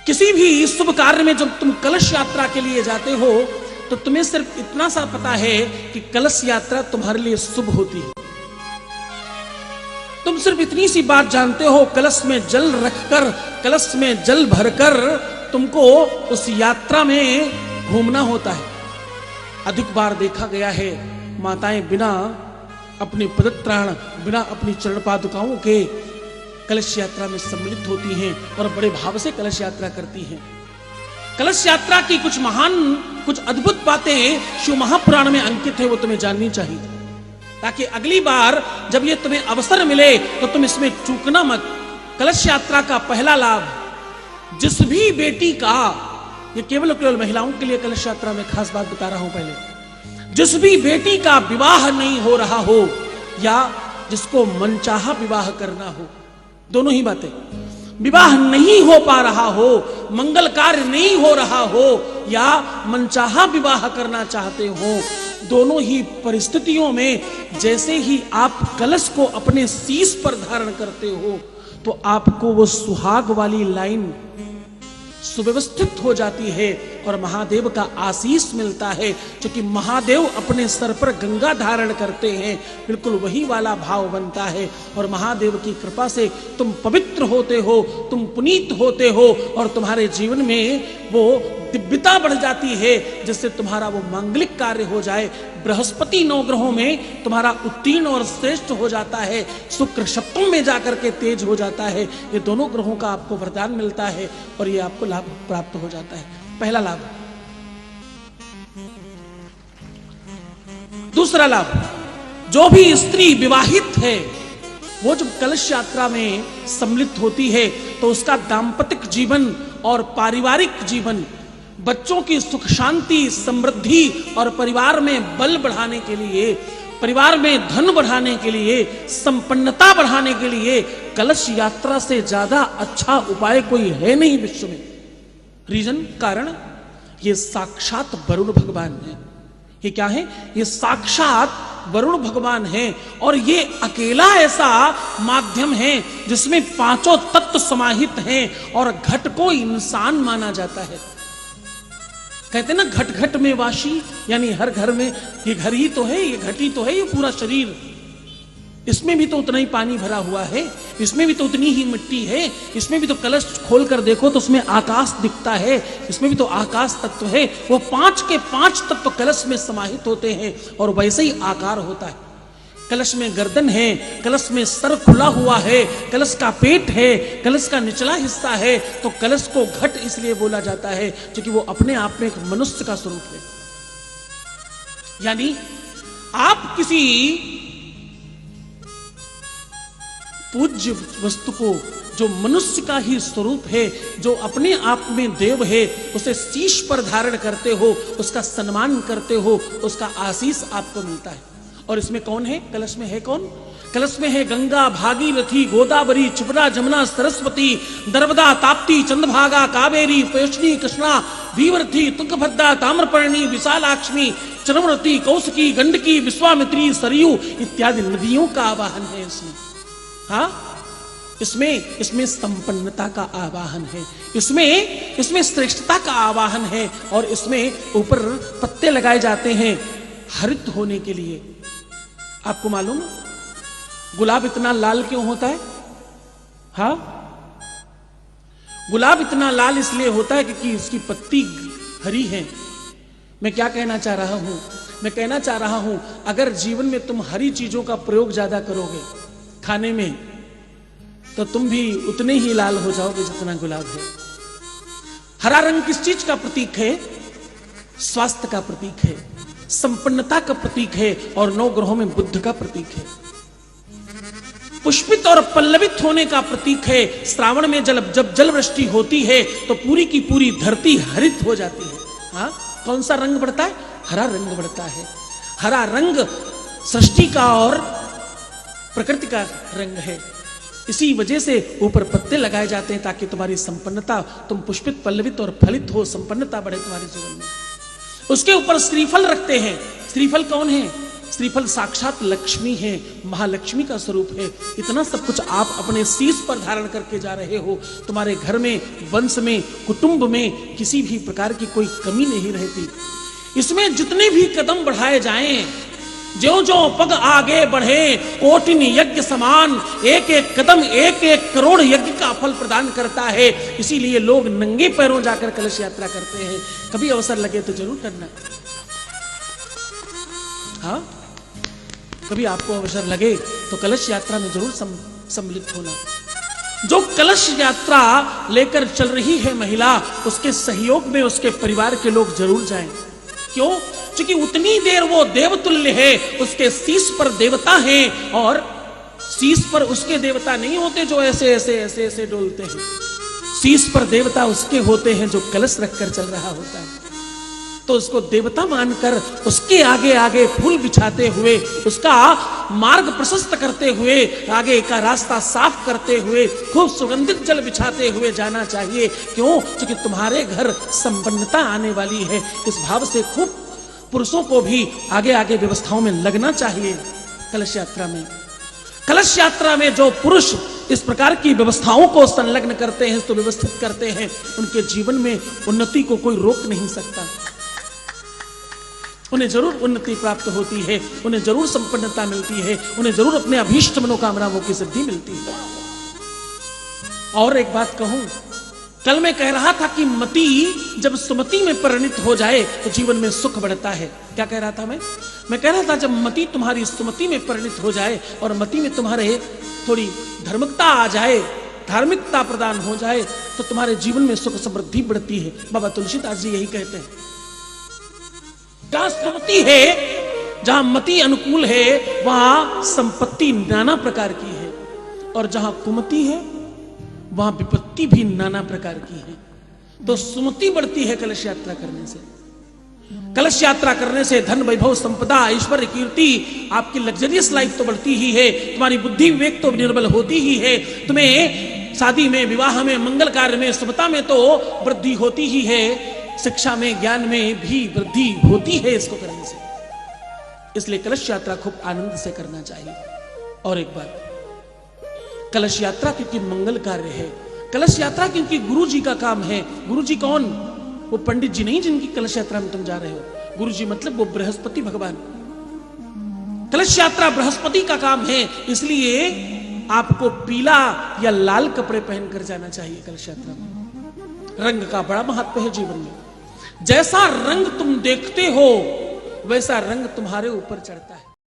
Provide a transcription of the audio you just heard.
किसी भी शुभ कार्य में जब तुम कलश यात्रा के लिए जाते हो तो तुम्हें सिर्फ इतना सा पता है कि कलश यात्रा तुम्हारे लिए शुभ होती है। तुम सिर्फ इतनी सी बात जानते हो, कलश में जल रखकर, कलश में जल भरकर तुमको उस यात्रा में घूमना होता है। अधिक बार देखा गया है माताएं बिना अपने पदत्राण, बिना अपनी चरण पादुकाओं के कलश यात्रा में सम्मिलित होती हैं और बड़े भाव से कलश यात्रा करती हैं। कलश यात्रा की कुछ महान, कुछ अद्भुत बातें शिव महापुराण में अंकित है, वो तुम्हें जाननी चाहिए, ताकि अगली बार जब ये तुम्हें अवसर मिले तो तुम इसमें चूकना मत। कलश यात्रा का पहला लाभ, जिस भी बेटी का, ये केवल महिलाओं के लिए कलश यात्रा में खास बात बता रहा हूं पहले, जिस भी बेटी का विवाह नहीं हो रहा हो या जिसको मनचाहा विवाह करना हो, दोनों ही बातें, विवाह नहीं हो पा रहा हो, मंगल कार्य नहीं हो रहा हो या मनचाहा विवाह करना चाहते हो, दोनों ही परिस्थितियों में जैसे ही आप कलश को अपने शीश पर धारण करते हो तो आपको वो सुहाग वाली लाइन सुव्यवस्थित हो जाती है और महादेव का आशीष मिलता है। क्योंकि महादेव अपने सर पर गंगा धारण करते हैं, बिल्कुल वही वाला भाव बनता है और महादेव की कृपा से तुम पवित्र होते हो, तुम पुनीत होते हो और तुम्हारे जीवन में वो दिव्यता बढ़ जाती है, जिससे तुम्हारा वो मांगलिक कार्य हो जाए। बृहस्पति 9 ग्रहों में तुम्हारा उत्तीर्ण और श्रेष्ठ हो जाता है, शुक्र सप्तम में जाकर के तेज हो जाता है। ये दोनों ग्रहों का आपको वरदान मिलता है और ये आपको लाभ प्राप्त हो जाता है, पहला लाभ। दूसरा लाभ, जो भी स्त्री विवाहित है वो जब कलश यात्रा में सम्मिलित होती है तो उसका दाम्पत्य जीवन और पारिवारिक जीवन, बच्चों की सुख शांति समृद्धि और परिवार में बल बढ़ाने के लिए, परिवार में धन बढ़ाने के लिए, संपन्नता बढ़ाने के लिए कलश यात्रा से ज्यादा अच्छा उपाय कोई है नहीं विश्व में। रीजन, कारण, ये साक्षात वरुण भगवान है। ये क्या है? ये साक्षात वरुण भगवान है और ये अकेला ऐसा माध्यम है जिसमें 5 तत्व समाहित हैं और घट को इंसान माना जाता है। कहते ना घट घट में वाशी, यानी हर घर में ये घर ही तो है, ये घट ही तो है, ये पूरा शरीर, इसमें भी तो उतना ही पानी भरा हुआ है, इसमें भी तो उतनी ही मिट्टी है, इसमें भी तो कलश खोल कर देखो तो उसमें आकाश दिखता है, इसमें भी तो आकाश तत्व है। वो 5 के 5 तत्व कलश में समाहित होते हैं और वैसे ही आकार होता है। कलश में गर्दन है, कलश में सर खुला हुआ है, कलश का पेट है, कलश का निचला हिस्सा है, तो कलश को घट इसलिए बोला जाता है क्योंकि वो अपने आप में एक मनुष्य का स्वरूप है। यानी आप किसी पूज्य वस्तु को, जो मनुष्य का ही स्वरूप है, जो अपने आप में देव है, उसे शीश पर धारण करते हो, उसका सम्मान करते हो, उसका आशीष आपको मिलता है। और इसमें कौन है? कलश में है कौन? कलश में है गंगा, भागीरथी, गोदावरी, क्षिप्रा, जमुना, सरस्वती, नर्मदा, ताप्ती, चंद्रभागा, कावेरी, पेशनी, कृष्णा, भीवरथी, तुंगभद्रा, ताम्रपर्णी, विशालाक्ष्मी, चरमरती, कौशिकी, गंडकी, विश्वामित्री, सरयू इत्यादि नदियों का आवाहन है इसमें। हाँ, इसमें संपन्नता का आवाहन है, इसमें श्रेष्ठता का आवाहन है और इसमें ऊपर पत्ते लगाए जाते हैं हरित होने के लिए। आपको मालूम गुलाब इतना लाल क्यों होता है? हाँ, गुलाब इतना लाल इसलिए होता है क्योंकि इसकी पत्ती हरी है। मैं क्या कहना चाह रहा हूं? मैं कहना चाह रहा हूं अगर जीवन में तुम हरी चीजों का प्रयोग ज्यादा करोगे खाने में तो तुम भी उतने ही लाल हो जाओगे जितना गुलाब है। हरा रंग किस चीज का प्रतीक है? स्वास्थ्य का प्रतीक है, संपन्नता का प्रतीक है और 9 ग्रहों में बुद्ध का प्रतीक है। पुष्पित और पल्लवित होने का प्रतीक है। श्रावण में जब जल वृष्टि होती है तो पूरी की पूरी धरती हरित हो जाती है। हाँ, कौन सा रंग बढ़ता है? हरा रंग बढ़ता है। हरा रंग सृष्टि का और प्रकृति का रंग है। इसी वजह से ऊपर पत्ते लगाए जाते हैं ताकि तुम्हारी संपन्नता, तुम पुष्पित, पल्लवित और फलित हो, संपन्नता बढ़े तुम्हारे जीवन में। उसके ऊपर श्रीफल रखते हैं। श्रीफल कौन है? श्रीफल साक्षात लक्ष्मी है, महालक्ष्मी का स्वरूप है। इतना सब कुछ आप अपने शीश पर धारण करके जा रहे हो। तुम्हारे घर में, वंश में, कुटुंब में किसी भी प्रकार की कोई कमी नहीं रहती। इसमें जितने भी कदम बढ़ाए जाएं, ज्यों ज्यों पग आगे बढ़े कोटिन यज्ञ समान, एक एक कदम एक एक करोड़ यज्ञ का फल प्रदान करता है। इसीलिए लोग नंगे पैरों जाकर कलश यात्रा करते हैं। कभी अवसर लगे तो जरूर करना। हाँ, कभी आपको अवसर लगे तो कलश यात्रा में जरूर सम्मिलित होना। जो कलश यात्रा लेकर चल रही है महिला, उसके सहयोग में उसके परिवार के लोग जरूर जाएं। क्यों? क्योंकि उतनी देर वो देवतुल्य है, उसके शीश पर देवता हैं, और शीश पर उसके देवता नहीं होते जो ऐसे ऐसे ऐसे ऐसे डोलते हैं। शीश पर देवता उसके होते हैं जो कलश रखकर चल रहा होता है। तो उसको देवता मानकर उसके आगे आगे फूल बिछाते हुए, उसका मार्ग प्रशस्त करते हुए, आगे का रास्ता साफ करते हुए, खूब सुगंधित जल बिछाते हुए जाना चाहिए। क्यों? क्योंकि तुम्हारे घर संपन्नता आने वाली है। इस भाव से खूब पुरुषों को भी आगे आगे व्यवस्थाओं में लगना चाहिए। कलश यात्रा में, कलश यात्रा में जो पुरुष इस प्रकार की व्यवस्थाओं को संलग्न करते हैं, तो व्यवस्थित करते हैं, उनके जीवन में उन्नति को कोई रोक नहीं सकता। उन्हें जरूर उन्नति प्राप्त होती है, उन्हें जरूर संपन्नता मिलती है, उन्हें जरूर अपने अभीष्ट मनोकामनाओं की सिद्धि मिलती है। और एक बात कहूं, कल मैं कह रहा था कि मति जब सुमति में परिणित हो जाए तो जीवन में सुख बढ़ता है। क्या कह रहा था मैं कह रहा था जब मति तुम्हारी सुमति में परिणित हो जाए और मति में तुम्हारे थोड़ी धार्मिकता आ जाए, धार्मिकता प्रदान हो जाए, तो तुम्हारे जीवन में सुख समृद्धि बढ़ती है। बाबा तुलसीदास जी यही कहते हैं। जहां सुमति है, जहां मति अनुकूल है, वहां संपत्ति नाना प्रकार की है, और जहां कुमति है वहां विपत्ति भी नाना प्रकार की है। तो सुमति बढ़ती है कलश यात्रा करने से। कलश यात्रा करने से धन, वैभव, संपदा, ऐश्वर्य, कीर्ति, आपकी लग्जरियस लाइफ तो बढ़ती ही है, तुम्हारी बुद्धि विवेक तो निर्बल होती ही है, तुम्हें शादी में, विवाह में, मंगल कार्य में, शुभता में तो वृद्धि होती ही है, शिक्षा में, ज्ञान में भी वृद्धि होती है इसको करने से। इसलिए कलश यात्रा खूब आनंद से करना चाहिए। और एक बात, कलश यात्रा क्योंकि मंगल कार्य है, कलश यात्रा क्योंकि गुरु जी का काम है। गुरु जी कौन? वो पंडित जी नहीं जिनकी कलश यात्रा में तुम जा रहे हो। गुरु जी मतलब वो बृहस्पति भगवान। कलश यात्रा बृहस्पति का काम है, इसलिए आपको पीला या लाल कपड़े पहनकर जाना चाहिए कलश यात्रा में। रंग का बड़ा महत्व है जीवन में। जैसा रंग तुम देखते हो वैसा रंग तुम्हारे ऊपर चढ़ता है।